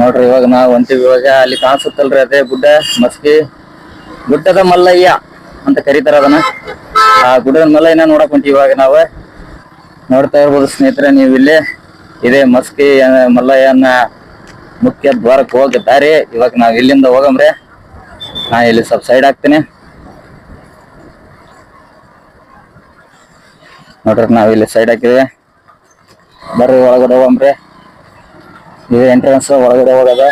ನೋಡ್ರಿ ಇವಾಗ ನಾವು ಹೊಂಟಿವಿ. ಇವಾಗ ಅಲ್ಲಿ ಕಾಣಿಸುತ್ತಲ್ರಿ ಅದೇ ಗುಡ್ಡ, ಮಸ್ಕಿ ಗುಡ್ಡದ ಮಲ್ಲಯ್ಯ ಅಂತ ಕರೀತಾರ ಅದನ್ನ. ಆ ಗುಡ್ಡದ ಮಲ್ಲಯ್ಯನ ನೋಡಕ್ ಹೊಂಟಿವಿ ಇವಾಗ ನಾವು. ನೋಡ್ತಾ ಇರ್ಬೋದು ಸ್ನೇಹಿತರೆ ನೀವು ಇಲ್ಲಿ. ಇದೇ ಮಸ್ಕಿ ಮಲ್ಲಯ್ಯನ ಮುಖ್ಯ ದ್ವಾರಕ್ಕೆ ಹೋಗಿದ್ದಾರೆ. ಇವಾಗ ನಾವ್ ಇಲ್ಲಿಂದ ಹೋಗಮ್ರೆ. ನಾ ಇಲ್ಲಿ ಸ್ವಲ್ಪ ಸೈಡ್ ಹಾಕ್ತೀನಿ ನೋಡ್ರಿ. ನಾವ್ ಇಲ್ಲಿ ಸೈಡ್ ಹಾಕಿದ್ವಿ, ಬರ್ರಿ ಒಳಗಡೆ ಹೋಗಮ್ರಿ. ಇದು ಎಂಟ್ರೆನ್ಸ್, ಒಳಗಡೆ ಹೋಗದ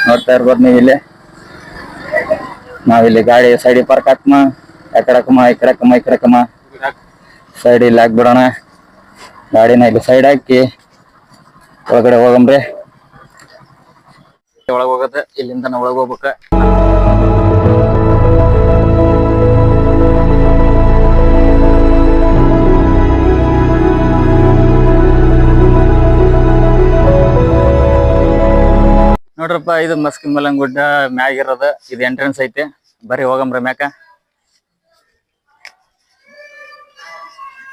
ನೋಡ್ತಾ ಇರ್ಬೋದು ನೀವು ಇಲ್ಲಿ. ನಾವಿಲ್ಲಿ ಗಾಡಿ ಸೈಡಿಗೆ ಪಾರ್ಕ್ ಹಾಕಮ್ಮ, ಯಾಕಡಕಮ್ಮ ಈ ಕಡೆಕಮ್ಮ ಈ ಕಡೆಕಮ್ಮ ಸೈಡ್ ಇಲ್ಲಿ ಹಾಕ್ಬಿಡೋಣ. ಗಾಡಿನ ಇಲ್ಲಿ ಸೈಡ್ ಹಾಕಿ ಒಳಗಡೆ ಹೋಗಮ್ರಿ. ಒಳಗೆ ಹೋಗತ್ತೆ, ಇಲ್ಲಿಂದ ಒಳಗೆ ಹೋಗ್ಬೇಕ. ನೋಡ್ರಪ್ಪ, ಇದು ಮಸ್ಕಿ ಮಲ್ಲಯ್ಯನ ಗುಡ್ಡ ಮ್ಯಾಗಿರೋದ. ಇದು ಎಂಟ್ರೆನ್ಸ್ ಐತೆ, ಬರ್ರಿ ಹೋಗಮ್ರಿ ಮ್ಯಾಕ.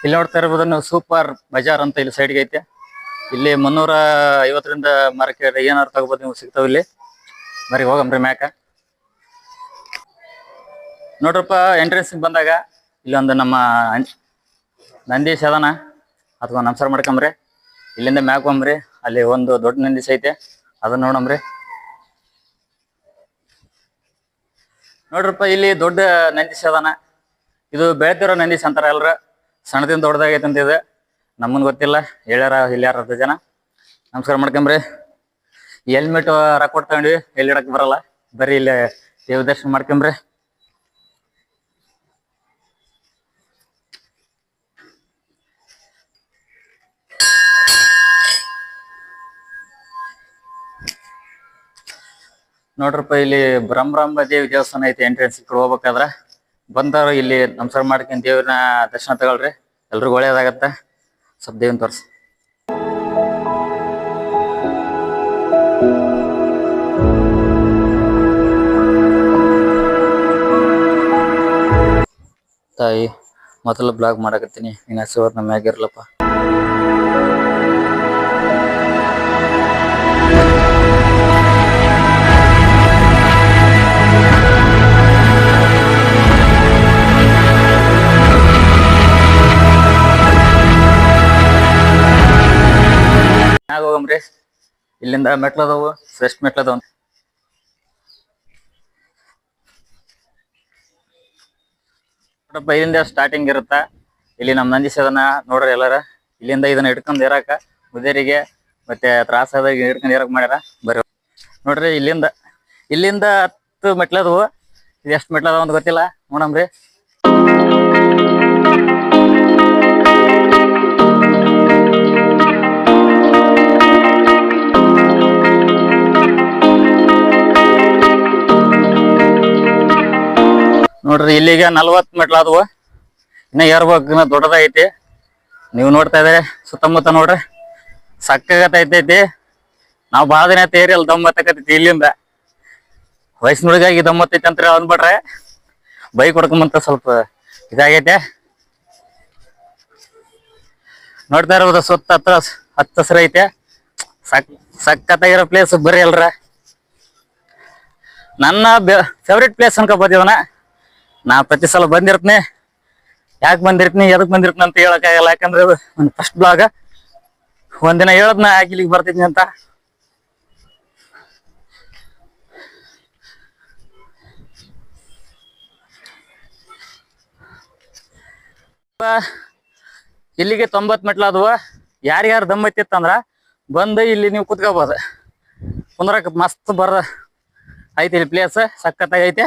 ಇಲ್ಲಿ ನೋಡ್ತಾ ಇರ್ಬೋದು ನೀವು, ಸೂಪರ್ ಬಜಾರ್ ಅಂತ ಇಲ್ಲಿ ಸೈಡ್ಗೆ ಐತೆ. ಇಲ್ಲಿ 350ರಿಂದ ಮಾರ್ಕೆಟ್ ಏನಾರು ತಗೋಬೋದು ನೀವು, ಸಿಗ್ತಾವ ಇಲ್ಲಿ. ಬರ್ರಿ ಹೋಗಮ್ರಿ ಮ್ಯಾಕ. ನೋಡ್ರಪ್ಪ, ಎಂಟ್ರೆನ್ಸ್ ಬಂದಾಗ ಇಲ್ಲೊಂದು ನಮ್ಮ ನಂದೀಶ್ ಅದನ, ಅಥವಾ ನಮಸ್ಕಾರ ಮಾಡ್ಕೊಂಬ್ರಿ. ಇಲ್ಲಿಂದ ಮ್ಯಾಕ್ ಹೋಗ್ರಿ, ಅಲ್ಲಿ ಒಂದು ದೊಡ್ಡ ನಂದೀಶ್ ಐತೆ, ಅದನ್ನ ನೋಡಮ್ರಿ. ನೋಡ್ರಪ್ಪ, ಇಲ್ಲಿ ದೊಡ್ಡ ನಂದೀಶ್ ಅದನ. ಇದು ಬೆಳೆತಿರೋ ನಂದೀಶ್ ಅಂತಾರ ಎಲ್ರ. ಸಣ್ಣದಿಂದ ದೊಡ್ಡದಾಗೈತೆ ಅಂತ ಇದು, ನಮ್ಮನ್ ಗೊತ್ತಿಲ್ಲ, ಹೇಳ್ಯಾರ ಇಲ್ಲಿ ಯಾರ ಜನ. ನಮಸ್ಕಾರ ಮಾಡ್ಕೊಂಬ್ರಿ. ಹೆಲ್ಮೆಟ್ ರೊಕ್ಕ ಕೊಡ್ತಗೊಂಡ್ವಿ, ಎಲ್ಲಿ ಇಡಕ್ ಬರಲ್ಲ. ಬರೀ ಇಲ್ಲಿ ದೇವ ದರ್ಶನ ಮಾಡ್ಕೊಂಬ್ರಿ. ನೋಡ್ರಪ್ಪ, ಇಲ್ಲಿ ಬ್ರಹ್ಮರಾಂಬ ದೇವಿ ದೇವಸ್ಥಾನ ಐತಿ. ಎಂಟ್ರೆನ್ಸ್ ಈ ಕಡೆ ಹೋಗ್ಬೇಕಾದ್ರ ಬಂದವ್ರು ಇಲ್ಲಿ ನಮಸ್ಕಾರ ಮಾಡ್ಕೊಂಡ್ ದೇವ್ರನ್ನ ದರ್ಶನ ತಗೊಳ್ರಿ, ಎಲ್ರಿಗೂ ಒಳ್ಳೇದಾಗತ್ತ. ಸ್ವಲ್ಪ ದೇವನ್ ತೋರ್ಸಿ. ತಾಯಿ, ಮೊದಲು ಬ್ಲಾಗ್ ಮಾಡಕತ್ತೀನಿ, ನಿನ್ನ ಆಶೀರ್ವಾದ ನಮ್ಮ ಮ್ಯಾಗಿರ್ಲಪ್ಪ. ಹೋಗಮ್ರಿ. ಇಲ್ಲಿಂದ ಮೆಟ್ಲದವು, ಶ್ರೇಷ್ಠ ಮೆಟ್ಲದವ. ನೋಡ್ರಪ್ಪ, ಇಲ್ಲಿಂದ ಸ್ಟಾರ್ಟಿಂಗ್ ಇರುತ್ತ. ಇಲ್ಲಿ ನಮ್ ನಂದೀಶ್ ಅದನ್ನ ನೋಡ್ರಿ ಎಲ್ಲಾರ. ಇಲ್ಲಿಂದ ಇದನ್ನ ಹಿಡ್ಕೊಂಡ್ ಇರಾಕ ಮುದೇರಿಗೆ ಮತ್ತೆ ತ್ರಾಸದಾಗ ಹಿಡ್ಕೊಂಡ್ ಇರಕ್ ಮಾಡ್ಯಾರ. ಬರ್ರಿ ನೋಡ್ರಿ, ಇಲ್ಲಿಂದ 10 ಮೆಟ್ಲದವು. ಇದು ಎಷ್ಟು ಮೆಟ್ಲದವ ಅಂತ ಗೊತ್ತಿಲ್ಲ, ನೋಡಮ್ರಿ. ನೋಡ್ರಿ, ಇಲ್ಲಿಗೆ 40 ಮೆಟ್ಲಾದವು. ಇನ್ನ ಏರ್ಬೇಕು, ಇನ್ನ ದೊಡ್ಡದೈತಿ. ನೀವು ನೋಡ್ತಾ ಇದಾರೆ ಸುತ್ತಮುತ್ತ ನೋಡ್ರಿ, ಸಕ್ಕಗತೈತೈತಿ. ನಾವು ಬಾಳ ದಿನ ತೇರಿ ಅಲ್ಲಿ ದಮ್ಮತ್ತಕತೈತಿ. ಇಲ್ಲಿಂದ ವಯಸ್ಸಿನ ಹುಡುಗಾಗಿ ದಮ್ಮತ್ತೈತಿ ಅಂತ ಅಂದ್ಬಿಟ್ರೆ ಬೈಕ್ ಹೊಡ್ಕೊಂಬಂತ ಸ್ವಲ್ಪ ಇದಾಗೈತೆ. ನೋಡ್ತಾ ಇರ್ಬೋದು, ಸುತ್ತ ಹತ್ತು ಹಸಿರು ಐತೆ. ಸಕ್ಕತ್ತಾಗಿರೋ ಪ್ಲೇಸ್. ಬರ್ರಿ ಎಲ್ರ, ನನ್ನ ಫೇವ್ರೇಟ್ ಪ್ಲೇಸ್ ಅನ್ಕೋಬೋದಿವನ. ನಾ ಪ್ರತಿ ಸಲ ಬಂದಿರ್ತೀನಿ, ಯಾಕೆ ಬಂದಿರ್ತೀನಿ ಎದಕ್ ಬಂದಿರ್ತೀನಿ ಅಂತ ಹೇಳಕ್ಕಾಗಲ್ಲ. ಯಾಕಂದ್ರೆ ಒಂದು ಫಸ್ಟ್ ಬ್ಲಾಗ್ ಒಂದಿನ ಹೇಳದ್ನ ಯಾಕೆ ಇಲ್ಲಿಗೆ ಬರ್ತಿದ್ನಿ ಅಂತ. ಇಲ್ಲಿಗೆ 90 ಮೆಟ್ಲಾದವ. ಯಾರ್ಯಾರು ದಮ್ಮತ್ತಿತ್ತಂದ್ರ ಬಂದು ಇಲ್ಲಿ ನೀವು ಕುತ್ಕೋಬೋದು, ಕುಂದ್ರಕ ಮಸ್ತ್ ಐತಿ ಇಲ್ಲಿ ಪ್ಲೇಸ್. ಸಖತ್ತಾಗೈತೆ.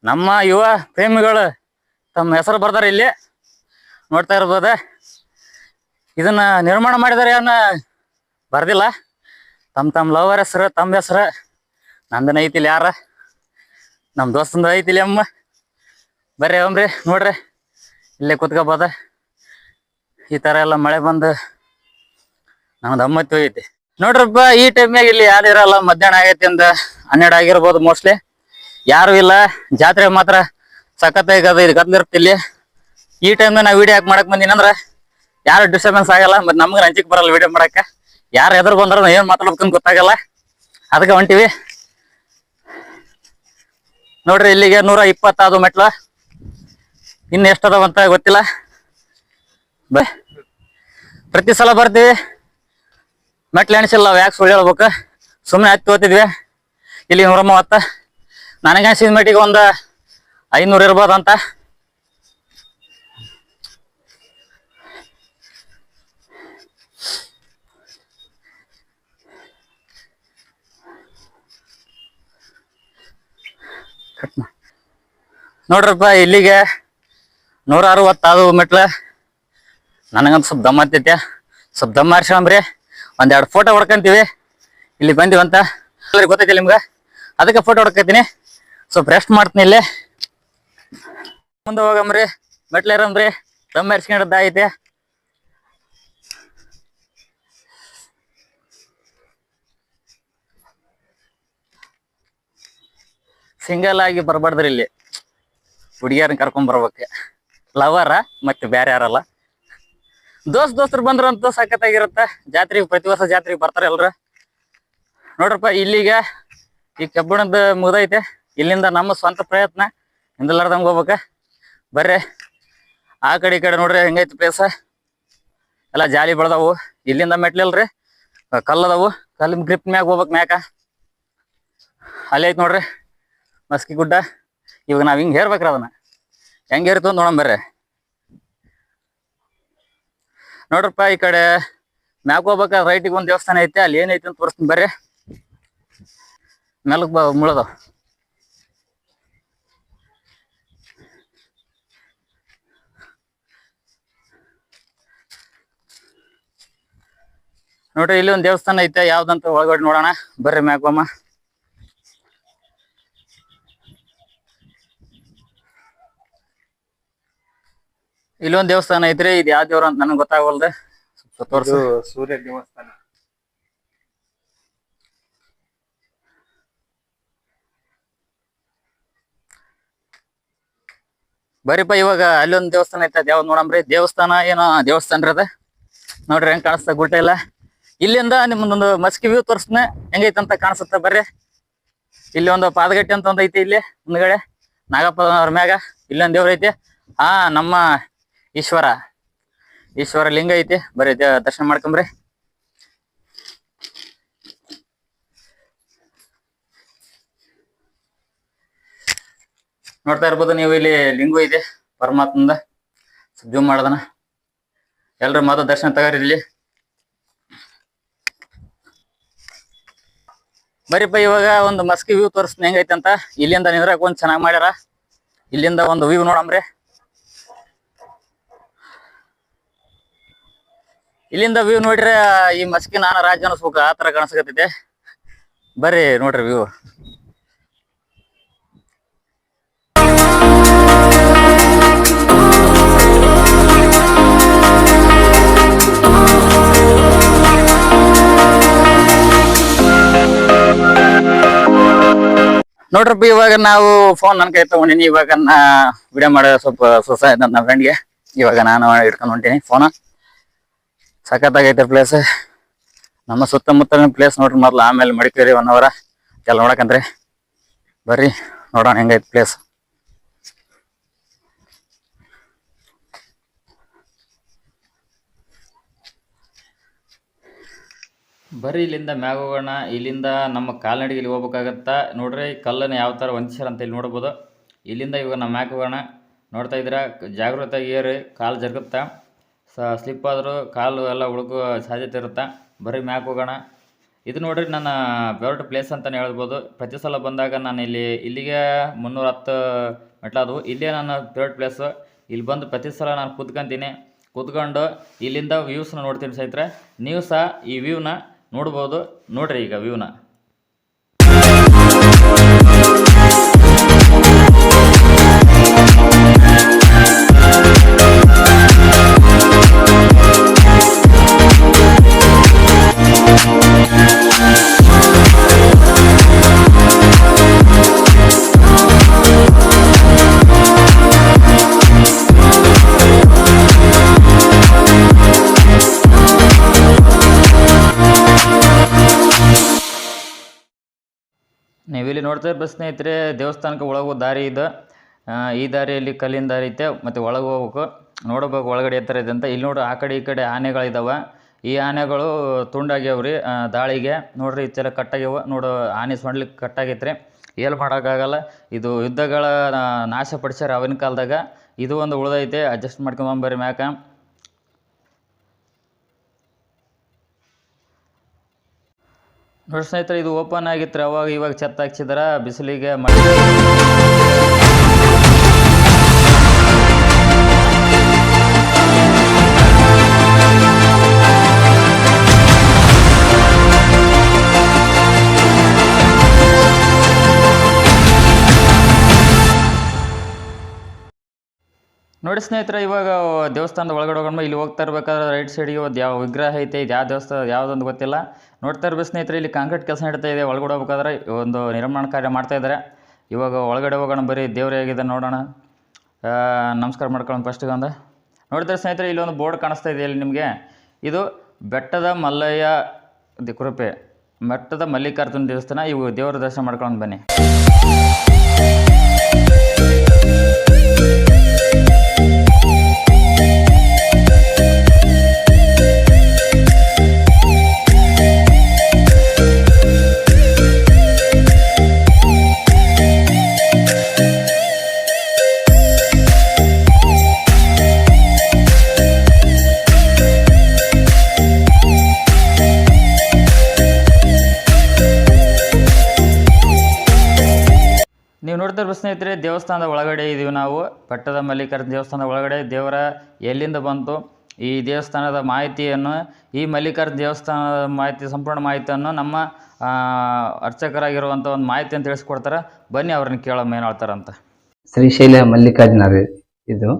ನಮ್ಮ ಯುವ ಪ್ರೇಮಿಗಳು ತಮ್ಮ ಹೆಸರು ಬರ್ದಾರ ಇಲ್ಲಿ, ನೋಡ್ತಾ ಇರ್ಬೋದ. ಇದನ್ನ ನಿರ್ಮಾಣ ಮಾಡಿದಾರೆ ಏನ ಬರ್ದಿಲ್ಲ, ತಮ್ಮ ಲವರ್ ಹೆಸರು, ತಮ್ಮ ಹೆಸರು. ನಂದನ ಐತಿಲಿ ಯಾರ, ನಮ್ಮ ದೋಸ್ತಂದು ಐತಿಲಿ ಅಮ್ಮ. ಬರ್ರಿ ಅಮ್ರಿ, ನೋಡ್ರಿ ಇಲ್ಲೇ ಕುತ್ಕೋಬೋದ. ಈ ತರ ಎಲ್ಲ ಮಳೆ ಬಂದು ನಮ್ದು ಅಮ್ಮತ್ತಿ ಹೋಗೈತಿ. ನೋಡ್ರಪ್ಪ, ಈ ಟೈಮ್ನಾಗ ಇಲ್ಲಿ ಯಾರು ಇರಲ್ಲ. ಮಧ್ಯಾಹ್ನ ಆಗೈತಿ ಅಂದ 12 ಆಗಿರ್ಬೋದು ಮೋಸ್ಟ್ಲಿ. ಯಾರು ಇಲ್ಲ, ಜಾತ್ರೆ ಮಾತ್ರ ಸಖತ್ತಾಗಿ ಇದು ಗದ್ಲಿರುತ್ತೆ ಇಲ್ಲಿ. ಈ ಟೈಮ್ ನಾ ವಿಡಿಯೋ ಯಾಕೆ ಮಾಡಕ್ ಬಂದಿನಿ ಅಂದ್ರ ಯಾರು ಡಿಸ್ಟರ್ಬೆನ್ಸ್ ಆಗಲ್ಲ, ಮತ್ತೆ ನಮ್ಗೆ ಅಂಜಿಕ್ ಬರಲ್ಲ ವಿಡಿಯೋ ಮಾಡಕ್ಕ. ಯಾರು ಎದುರು ಬಂದ್ರ ಏನ್ ಮಾತಾಡ್ಬೇಕಂತ ಗೊತ್ತಾಗಲ್ಲ, ಅದಕ್ಕೆ ಹೊಂಟಿವಿ ನೋಡ್ರಿ. ಇಲ್ಲಿಗೆ 120 ಮೆಟ್ಲು, ಇನ್ನು ಎಷ್ಟು ಅದಾವಂತ ಗೊತ್ತಿಲ್ಲ. ಪ್ರತಿ ಸಲ ಬರ್ತೀವಿ, ಮೆಟ್ಲು ಎಣಿಸಿಲ್ಲ, ಯಾಕೆ ಸುಳ್ಳು ಹೇಳ್ಬೇಕು, ಸುಮ್ಮನೆ ಹತ್ತಿ ಹೋಗ್ತಿದ್ವಿ. ಇಲ್ಲಿ 130, ನನಗೆ ಅನ್ಸಿದ ಮೆಟ್ಟಿಗೆ ಒಂದು 500 ಇರ್ಬೋದಂತ. ನೋಡ್ರಪ್ಪ, ಇಲ್ಲಿಗೆ 160 ಮೆಟ್ಲು. ನನಗಂತ ಸ್ವಲ್ಪ ದಮ್ ಹತ್ತೈತೆ, ಸ್ವಲ್ಪ ದಮ್ ಹಾರಿಸ್ಕೊಂಬ್ರಿ, 1-2 ಫೋಟೋ ಹೊಡ್ಕೊಂತೀವಿ. ಇಲ್ಲಿ ಬಂದಿವಂತ ಗೊತ್ತೈತಿ ನಿಮ್ಗೆ, ಅದಕ್ಕೆ ಫೋಟೋ ಹೊಡ್ಕತೀನಿ. ಸ್ವಲ್ಪ ರೆಸ್ಟ್ ಮಾಡ್ತೀನಿ ಇಲ್ಲಿ, ಮುಂದೆ ಹೋಗಂಬ್ರಿ, ಮೆಟ್ಲು ಇರಂಬ್ರಿ, ದಮ್ ಹಾರಿಸ್ಕೊಂಡದ್ದು ಸಿಂಗಲ್ ಆಗಿ ಬರ್ಬಾರ್ದ್ರಿ, ಇಲ್ಲಿ ಹುಡುಗಿಯರನ್ನ ಕರ್ಕೊಂಡ್ ಬರ್ಬೇಕು, ಲವರ ಮತ್ತೆ ಬೇರೆ ಯಾರಲ್ಲ. ದೋಸ್ತರು ಬಂದ್ರಂತೂ ಸಖತ್ತಾಗಿರುತ್ತ. ಜಾತ್ರೆಗೆ ಪ್ರತಿ ವರ್ಷ ಜಾತ್ರೆಗೆ ಬರ್ತಾರೆ ಎಲ್ರು. ನೋಡ್ರಪ್ಪ, ಇಲ್ಲಿಗೆ ಈ ಕಬ್ಬಣದ ಮುಗ್ದೈತೆ. ಇಲ್ಲಿಂದ ನಮ್ಮ ಸ್ವಂತ ಪ್ರಯತ್ನ ಹಿಂದಲಾರ್ದಂಗೆ ಹೋಗ್ಬೇಕ. ಬರ್ರಿ, ಆ ಕಡೆ ಈ ಕಡೆ ನೋಡ್ರಿ ಹೆಂಗೈತಿ ಪ್ಲೇಸ್ ಎಲ್ಲ ಜಾಲಿ ಬೆಳ್ದಾವು. ಇಲ್ಲಿಂದ ಮೆಟ್ಲಿಲ್ರಿ, ಕಲ್ಲದವು, ಕಲ್ಲಿನ ಗ್ರಿಪ್ ಮ್ಯಾಗ ಹೋಗ್ಬೇಕು. ಮ್ಯಾಕ ಅಲ್ಲಿ ಐತಿ ನೋಡ್ರಿ ಮಸ್ಕಿ ಗುಡ್ಡ. ಇವಾಗ ನಾವ್ ಹಿಂಗ್ ಹೇರ್ಬೇಕ್ರಿ, ಅದನ್ನ ಹೆಂಗ ಹೇರಿತು ನೋಡಮ್ ಬರ್ರಿ. ನೋಡ್ರಪ್ಪ, ಈ ಕಡೆ ಮ್ಯಾಕ್ ಹೋಗ್ಬೇಕ, ರೈಟಿಗೆ ಒಂದ್ ದೇವಸ್ಥಾನ ಐತೆ, ಅಲ್ಲಿ ಏನೈತಿ ಅಂತ ತೋರಿಸ್ತೀನಿ ಬರ್ರಿ. ಮೆಲಕ್ ಮುಳದವ್ ನೋಡ್ರಿ, ಇಲ್ಲಿ ಒಂದ್ ದೇವಸ್ಥಾನ ಐತೆ, ಯಾವ್ದಂತ ಒಳಗಡೆ ನೋಡೋಣ ಬರ್ರಿ. ಮ್ಯಾಕ್ ಹೋಮ. ಇಲ್ಲೊಂದ್ ದೇವಸ್ಥಾನ ಐತ್ರಿ, ಇದು ಯಾವ ದೇವ್ರ ಅಂತ ನನಗೆ ಗೊತ್ತಾಗವಲ್ದು, ತೋರ್ಸು. ಸೂರ್ಯ ದೇವಸ್ಥಾನ. ಬರೀಪ ಇವಾಗ ಅಲ್ಲೊಂದ್ ದೇವಸ್ಥಾನ ಐತೆ, ಯಾವ್ದು ನೋಡಮ್ರಿ. ದೇವಸ್ಥಾನ ಏನೋ ದೇವಸ್ಥಾನ ಅದ ನೋಡ್ರಿ, ಹೆಂಗ್ ಕಾಣಿಸ್ತಾ ಗುಡ್ಡ ಎಲ್ಲ. ಇಲ್ಲಿಂದ ನಿಮ್ದೊಂದು ಮಸ್ಕಿ ವ್ಯೂ ತೋರಿಸ್ತಾನೆ ಹೆಂಗೈತಂತ ಕಾಣಿಸುತ್ತ ಬರ್ರಿ. ಇಲ್ಲಿ ಒಂದು ಪಾದಗಟ್ಟೆ ಅಂತ ಒಂದ್ ಐತಿ, ಇಲ್ಲಿ ಮುಂದ್ಗಡೆ ನಾಗಪ್ಪ ಅವ್ರ ಮ್ಯಾಗ ಇಲ್ಲೊಂದ್ ದೇವ್ರ ಐತಿ. ನಮ್ಮ ಈಶ್ವರ ಲಿಂಗ ಐತಿ, ಬರ್ರಿ ದರ್ಶನ ಮಾಡ್ಕೊಂಬ್ರಿ. ನೋಡ್ತಾ ಇರ್ಬೋದು ನೀವು, ಇಲ್ಲಿ ಲಿಂಗು ಇದೆ ಪರಮಾತ್ಮಂದ. ಜೂಮ್ ಮಾಡದನ, ಎಲ್ರು ಮಾತು ದರ್ಶನ ತಗೋರಿ ಇಲ್ಲಿ. ಬರೀಪ್ಪ ಇವಾಗ ಒಂದು ಮಸ್ಕಿ ವ್ಯೂ ತೋರಿಸ್ತೀನಿ ಹೆಂಗೈತೆ ಅಂತ. ಇಲ್ಲಿಂದ ನಿಂದ್ರಾಕ ಒಂದ್ ಚೆನ್ನಾಗಿ ಮಾಡ್ಯಾರ. ಇಲ್ಲಿಂದ ಒಂದು ವ್ಯೂ ನೋಡಮ್ರಿ. ಇಲ್ಲಿಂದ ವ್ಯೂ ನೋಡ್ರಿ, ಈ ಮಸ್ಕಿ ನಾನು ರಾಜ್ಯ ಅನಿಸ್ಬೇಕು, ಆ ತರ ಕಾಣಿಸ್ಕತ್ತೈತೆ. ಬರ್ರಿ ನೋಡ್ರಿ ವ್ಯೂ. ನೋಡ್ರಪ್ಪ, ಇವಾಗ ನಾವು ಫೋನ್ ನನ್ನ ಕೈ ತಗೊಂಡಿನಿ. ಇವಾಗ ವಿಡಿಯೋ ಮಾಡೋ ಸ್ವಲ್ಪ ಸುಸ ಆಯ್ತು ನನ್ನ ಫ್ರೆಂಡ್ಗೆ. ಇವಾಗ ನಾನು ಹಿಡ್ಕೊಂಡು ಹೊಂಟೀನಿ ಫೋನ್. ಸಖತ್ತಾಗೈತೆ ಪ್ಲೇಸ್, ನಮ್ಮ ಸುತ್ತಮುತ್ತಲಿನ ಪ್ಲೇಸ್ ನೋಡ್ರಿ ಮೊದ್ಲು, ಆಮೇಲೆ ಮಡಿಕೇರಿ 1 hour ಎಲ್ಲ ನೋಡಕಂತ್ರಿ. ಬರ್ರಿ ನೋಡೋಣ ಹೆಂಗೈತೆ ಪ್ಲೇಸ್. ಬರ್ರಿ ಇಲ್ಲಿಂದ ಮ್ಯಾಗ ಹೋಗೋಣ. ಇಲ್ಲಿಂದ ನಮ್ಮ ಕಾಲ್ನಡಿಗೆಲಿ ಹೋಗ್ಬೇಕಾಗತ್ತ. ನೋಡ್ರಿ ಕಲ್ಲನ್ನು ಯಾವ ಥರ ಹೊಂದಿಸ್ಯಾರ ಅಂತ ಇಲ್ಲಿ ನೋಡ್ಬೋದು. ಇಲ್ಲಿಂದ ಇವಾಗ ನಾವು ಮ್ಯಾಗ ಹೋಗೋಣ. ನೋಡ್ತಾ ಇದ್ದೀರಾ, ಜಾಗೃತಾಗಿ ಏರಿ ಕಾಲು ಜರುಗುತ್ತಾ, ಸ್ಲಿಪ್ ಆದರೂ ಕಾಲು ಎಲ್ಲ ಉಳ್ಕೋ ಸಾಧ್ಯತೆ ಇರುತ್ತೆ. ಬರ್ರಿ ಮ್ಯಾಗ ಹೋಗೋಣ. ಇದು ನೋಡ್ರಿ ನನ್ನ ಫೇವ್ರೇಟ್ ಪ್ಲೇಸ್ ಅಂತಲೇ ಹೇಳ್ಬೋದು. ಪ್ರತಿ ಸಲ ಬಂದಾಗ ನಾನು ಇಲ್ಲಿಗೆ 310 ಮೆಟ್ಲಾದವು. ಇಲ್ಲೇ ನನ್ನ ಫೇವ್ರೇಟ್ ಪ್ಲೇಸು. ಇಲ್ಲಿ ಬಂದು ಪ್ರತಿ ಸಲ ನಾನು ಕೂತ್ಕೊಂಡು ಇಲ್ಲಿಂದ ವ್ಯೂಸ್ನ ನೋಡ್ತೀನಿ ಸ್ನೇಹಿತರೆ. ನೀವು ಸಹ ಈ ವ್ಯೂನ ನೋಡ್ಬೋದು. ನೋಡ್ರಿ ಈಗ ವ್ಯೂನ. ನೀವಿಲ್ಲಿ ನೋಡ್ತಾ ಇರ್ಬೋದು ಸ್ನೇಹಿತರೆ, ದೇವಸ್ಥಾನಕ್ಕೆ ಒಳಗೋ ದಾರಿ ಇದೆ. ಈ ದಾರಿಯಲ್ಲಿ ಕಲ್ಲಿನ ದಾರಿ ಐತೆ, ಮತ್ತು ಒಳಗೆ ಹೋಗ್ಬೇಕು, ನೋಡಬೇಕು ಒಳಗಡೆ ಎತ್ತರ ಇದೆ ಅಂತ. ಇಲ್ಲಿ ನೋಡ್ರಿ ಆ ಕಡೆ ಈ ಕಡೆ ಆನೆಗಳಿದಾವೆ. ಈ ಆನೆಗಳು ತುಂಡಾಗ್ಯಾವ್ರಿ ದಾಳಿಗೆ. ನೋಡ್ರಿ ಇಚ್ಚೆಲ್ಲ ಕಟ್ಟಾಗ್ಯಾವ. ನೋಡು ಆನೆ ಸೊಂಡ್ಲಿಕ್ಕೆ ಕಟ್ಟಾಗೈತ್ರಿ, ಏನು ಮಾಡೋಕ್ಕಾಗಲ್ಲ. ಇದು ಯುದ್ಧಗಳ ನಾಶಪಡಿಸ್ಯಾರ ಅವಾಗಿನ ಕಾಲದಾಗ. ಇದು ಒಂದು ಉಳ್ದೈತೆ, ಅಡ್ಜಸ್ಟ್ ಮಾಡ್ಕೊಂಬಂಬರ್ರಿ ಮ್ಯಾಕ. ನೋಡಿ ಸ್ನೇಹಿತರೆ, ಇದು ಓಪನ್ ಆಗಿತ್ತು ಅವಾಗ, ಇವಾಗ ಛತ್ ಹಾಕ್ಸಿದಾರ ಬಿಸಿಲಿಗೆ ಮಳೆ. ನೋಡಿ ಸ್ನೇಹಿತರೆ, ಇವಾಗ ದೇವಸ್ಥಾನದ ಒಳಗಡೆ ಹೋಗೋಣ. ಇಲ್ಲಿ ಹೋಗ್ತಾ ಇರ್ಬೇಕಾದ್ರೆ ರೈಟ್ ಸೈಡಿಗೆ ಒಂದು ಯಾವ ವಿಗ್ರಹ ಐತೆ, ಇದು ಯಾವ ದೇವಸ್ಥಾನ ಯಾವುದೊಂದು ಗೊತ್ತಿಲ್ಲ. ನೋಡ್ತಾ ಇರ್ಬೇಕು ಸ್ನೇಹಿತರೆ, ಇಲ್ಲಿ ಕಾಂಕ್ರೀಟ್ ಕೆಲಸ ನಡೀತಾ ಇದೆ. ಒಳಗಡೆ ಹೋಗ್ಬೇಕಾದ್ರೆ ಒಂದು ನಿರ್ಮಾಣ ಕಾರ್ಯ ಮಾಡ್ತಾ ಇದ್ದಾರೆ. ಇವಾಗ ಒಳಗಡೆ ಹೋಗೋಣ, ಬರೀ ದೇವ್ರು ಹೇಗಿದೆ ನೋಡೋಣ. ನಮಸ್ಕಾರ ಮಾಡ್ಕೊಳ್ಳೋಣ ಫಸ್ಟಿಗೆ ಒಂದು. ನೋಡ್ತಾರೆ ಸ್ನೇಹಿತರೆ, ಇಲ್ಲೊಂದು ಬೋರ್ಡ್ ಕಾಣಿಸ್ತಾ ಇದೆ ಇಲ್ಲಿ ನಿಮಗೆ. ಇದು ಬೆಟ್ಟದ ಮಲ್ಲಯ್ಯ ಕೃಪೆ, ಬೆಟ್ಟದ ಮಲ್ಲಿಕಾರ್ಜುನ ದೇವಸ್ಥಾನ. ಇವು ದೇವರ ದರ್ಶನ ಮಾಡ್ಕೊಂಡು ಬನ್ನಿ. ನೀವು ನೋಡ್ತಾ ಇರ್ಬೋದು ಸ್ನೇಹಿತರೆ, ದೇವಸ್ಥಾನದ ಒಳಗಡೆ ಇದೀವಿ ನಾವು. ಬೆಟ್ಟದ ಮಲ್ಲಿಕಾರ್ಜುನ ದೇವಸ್ಥಾನದ ಒಳಗಡೆ ದೇವರ ಎಲ್ಲಿಂದ ಬಂತು, ಈ ದೇವಸ್ಥಾನದ ಮಾಹಿತಿಯನ್ನು, ಈ ಮಲ್ಲಿಕಾರ್ಜುನ ದೇವಸ್ಥಾನದ ಮಾಹಿತಿ, ಸಂಪೂರ್ಣ ಮಾಹಿತಿಯನ್ನು ನಮ್ಮ ಅರ್ಚಕರಾಗಿರುವಂಥ ಒಂದು ಮಾಹಿತಿಯನ್ನು ತಿಳಿಸ್ಕೊಡ್ತಾರೆ. ಬನ್ನಿ ಅವ್ರನ್ನ ಕೇಳಮ್ಮ ಏನು ಹೇಳ್ತಾರಂತ. ಶ್ರೀಶೈಲ ಮಲ್ಲಿಕಾರ್ಜುನ ಇದು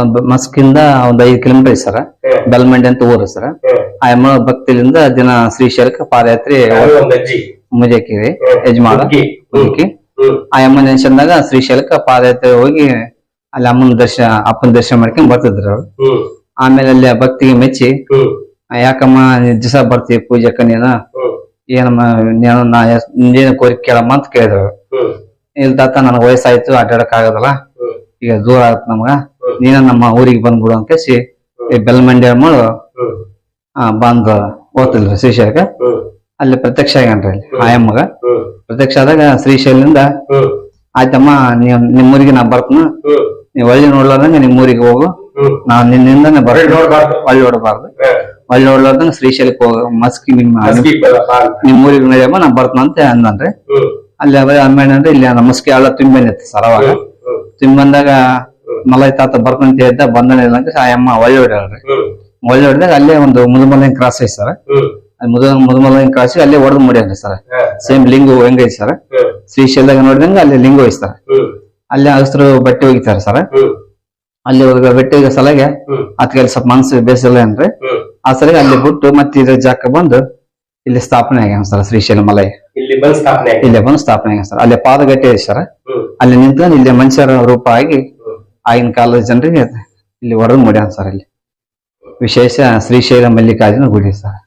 ಒಂದು ಮಸ್ಕಿಂದ ಒಂದು 5 ಕಿಲೋಮೀಟರ್ ಸರ್. ಬೆಲ್ಮಂಡಿ ಅಂತ ಊರು ಸರ್. ಆ ಅಮ್ಮ ಭಕ್ತಿಲಿಂದ ದಿನ ಶ್ರೀಶೈಲಕ್ಕೆ ಪಾದಯಾತ್ರೆ ಮುಜಕಿರಿ ಯಜಮಾನ ಮುಜಕಿ ಆ ಅಮ್ಮನ ನೆನ್ಸಂದಾಗ ಶ್ರೀಶೈಲಕ್ಕೆ ಪಾದಯಾತ್ರೆ ಹೋಗಿ ಅಲ್ಲಿ ಅಪ್ಪನ ದರ್ಶನ ಮಾಡ್ಕೊಂಡ್ ಬರ್ತಿದ್ರು ಅವ್ರು. ಆಮೇಲೆ ಅಲ್ಲಿ ಭಕ್ತಿಗೆ ಮೆಚ್ಚಿ, ಯಾಕಮ್ಮ ದಿವಸ ಬರ್ತೀವಿ ಪೂಜೆಕ್ಕ ನೀನು, ಏನಮ್ಮ ನೀನು ಕೋರಿಕೆ ಕೇಳಮ್ಮ ಅಂತ ಕೇಳಿದ್ರು. ಇಲ್ಲ ತಾತ, ನನಗೆ ವಯಸ್ಸಾಯ್ತು, ಅಡ್ಡಾಡಕ್ ಆಗೋದಲ್ಲ, ಈಗ ದೂರ ಆಗತ್ ನಮ್ಗ, ನೀನ ನಮ್ಮ ಊರಿಗೆ ಬಂದ್ಬಿಡು ಅಂತ ಕೇಸಿ ಬೆಲ್ಮಂಡಿ ಮಾಡು ಬಂದ್ ಹೋಗ್ತಿಲ್ರಿ ಶ್ರೀಶೈಲಕ್ಕೆ. ಅಲ್ಲಿ ಪ್ರತ್ಯಕ್ಷ ಆಗ್ಯಾನ್ರಿ ಅಲ್ಲಿ ಆಯಮ್ಮಗ. ಪ್ರತ್ಯಕ್ಷ ಆದಾಗ ಶ್ರೀಶೈಲಿಂದ, ಆಯ್ತಮ್ಮ ನಿಮ್ಮೂರಿಗೆ ನಾ ಬರ್ತನ, ನೀವ್ ಒಳ್ಳೆ ನೋಡ್ಲಾರ್ದಂಗ ನಿಮ್ಮೂರಿಗೆ ಹೋಗು, ನಾವ್ ನಿನ್ನಿಂದಾನೆ ಒಳ್ಳೆ ನೋಡಬಾರ್ದು, ಒಳ್ಳೆ ನೋಡ್ಲಾರ್ದಂಗ ಶ್ರೀಶೈಲಕ್ಕೆ ಹೋಗ ಮಸ್ಕಿ ನಿಮ್ಮೂರಿಗೆ ನಡೆಯಮ್ಮ ನಾ ಬರ್ತನ ಅಂತ ಅಂದನ್ರಿ. ಅಲ್ಲಿ ಅಮ್ಮೇನಂದ್ರೆ ಇಲ್ಲಿ ನಮಸ್ಕಿ ಎಲ್ಲ ತುಂಬಂದಿತ್ತು ಸರ್. ಅವಾಗ ತುಂಬಂದಾಗ ಮಲೈ ತಾತ ಬರ್ತಂತ ಇದ್ದ, ಬಂದನೆ ಇಲ್ಲ ಅಂತ ಆಯಮ್ಮ ಒಳ್ಳೆ ಹೊಡ್ಯಾಳ್ರಿ. ಒಳ್ಳೆ ಹೊಡೆದಾಗ ಅಲ್ಲೇ ಒಂದು ಮುದುಮಲೈನ್ ಕ್ರಾಸ್ ಐತಿ ಸರ್. ಮುದುಮಲೈನ್ ಕ್ರಾಸ್ ಅಲ್ಲೇ ಹೊಡೆದ್ ಮಾಡ್ಯಾನ್ರಿ ಸರ್. ಸೇಮ್ ಲಿಂಗು ಹೆಂಗೈತಿ ಸರ್, ಶ್ರೀಶೈಲದಾಗ ನೋಡಿದಂಗ ಅಲ್ಲಿ ಲಿಂಗು ಐತಿ ಸರ್. ಅಲ್ಲಿ ಅಗಸ್ತರು ಬಟ್ಟೆ ಹೋಗಿತಾರ ಸರ್. ಅಲ್ಲಿ ಬಟ್ಟೆ ಹೋಗೋ ಸಲಗೆ ಅದಕ್ಕೆ ಸ್ವಲ್ಪ ಮನ್ಸು ಬೇಸಿಲ್ಲ ಏನ್ರಿ, ಆ ಸಲಗೆ ಅಲ್ಲಿ ಬಿಟ್ಟು ಮತ್ತೆ ಇದ್ರ ಜಾಕ ಬಂದು ಇಲ್ಲಿ ಸ್ಥಾಪನೆ ಆಗ್ಯಾನ ಸರ್. ಶ್ರೀಶೈಲ ಮಲೈ ಇಲ್ಲೇ ಬಂದು ಸ್ಥಾಪನೆ ಆಗ್ಯಾನ ಸರ್. ಅಲ್ಲಿ ಪಾದಗಟ್ಟೆ ಐತಿ ಸರ್. ಅಲ್ಲಿ ನಿಂತ್ಕೊಂಡು ಇಲ್ಲಿ ಮನುಷ್ಯರ ರೂಪ ಆಗಿ ಆಗಿನ ಕಾಲದ ಜನರಿಗೆ ಇಲ್ಲಿ ಹೊರದು ಮಾಡ್ಯಾನ ಸರ್. ಇಲ್ಲಿ ವಿಶೇಷ ಶ್ರೀಶೈಲ ಮಲ್ಲಿಕಾರ್ಜುನ ಗುಡಿ ಸರ್.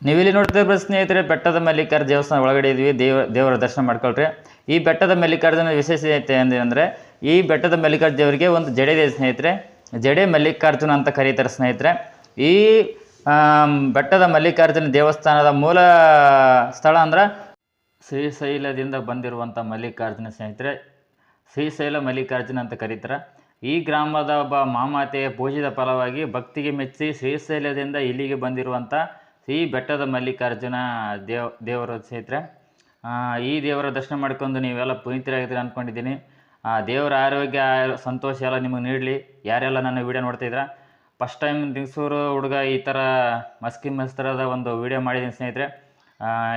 ನೀವಿಲ್ಲಿ ನೋಡ್ತಿದ್ರೆ ಸ್ನೇಹಿತರೆ, ಬೆಟ್ಟದ ಮಲ್ಲಿಕಾರ್ಜುನ ದೇವಸ್ಥಾನ ಒಳಗಡೆ ಇದೀವಿ. ದೇವರ ದರ್ಶನ ಮಾಡ್ಕೊಳ್ರಿ. ಈ ಬೆಟ್ಟದ ಮಲ್ಲಿಕಾರ್ಜುನ ವಿಶೇಷತೆ ಏನಂದ್ರೆ, ಈ ಬೆಟ್ಟದ ಮಲ್ಲಿಕಾರ್ಜುನ ದೇವರಿಗೆ ಒಂದು ಜಡೆ ಇದೆ ಸ್ನೇಹಿತರೆ, ಜಡೆ ಮಲ್ಲಿಕಾರ್ಜುನ ಅಂತ ಕರೀತಾರೆ ಸ್ನೇಹಿತರೆ. ಈ ಬೆಟ್ಟದ ಮಲ್ಲಿಕಾರ್ಜುನ ದೇವಸ್ಥಾನದ ಮೂಲ ಸ್ಥಳ ಅಂದ್ರೆ ಶ್ರೀಶೈಲದಿಂದ ಬಂದಿರುವಂಥ ಮಲ್ಲಿಕಾರ್ಜುನ ಸ್ನೇಹಿತರೆ, ಶ್ರೀಶೈಲ ಮಲ್ಲಿಕಾರ್ಜುನ ಅಂತ ಕರೀತಾರೆ. ಈ ಗ್ರಾಮದ ಒಬ್ಬ ಮಾಮಾತೆಯ ಪೂಜೆದ ಫಲವಾಗಿ ಭಕ್ತಿಗೆ ಮೆಚ್ಚಿ ಶ್ರೀಶೈಲದಿಂದ ಇಲ್ಲಿಗೆ ಬಂದಿರುವಂಥ ಈ ಬೆಟ್ಟದ ಮಲ್ಲಿಕಾರ್ಜುನ ದೇವರ ಸ್ನೇಹಿತರೆ. ಈ ದೇವರ ದರ್ಶನ ಮಾಡ್ಕೊಂಡು ನೀವೆಲ್ಲ ಪುನೀತರಾಗಿದ್ದೀರ ಅಂದ್ಕೊಂಡಿದ್ದೀನಿ. ದೇವರ ಆರೋಗ್ಯ ಸಂತೋಷ ಎಲ್ಲ ನಿಮಗೆ ನೀಡಲಿ. ಯಾರೆಲ್ಲ ನನ್ನ ವೀಡಿಯೋ ನೋಡ್ತಾಯಿದ್ರ, ಫಸ್ಟ್ ಟೈಮ್ ದಿಂಗಸೂರು ಹುಡುಗ ಈ ಥರ ಮಸ್ಕಿ ಮಸ್ತರದ ಒಂದು ವೀಡಿಯೋ ಮಾಡಿದ್ದೀನಿ ಸ್ನೇಹಿತರೆ.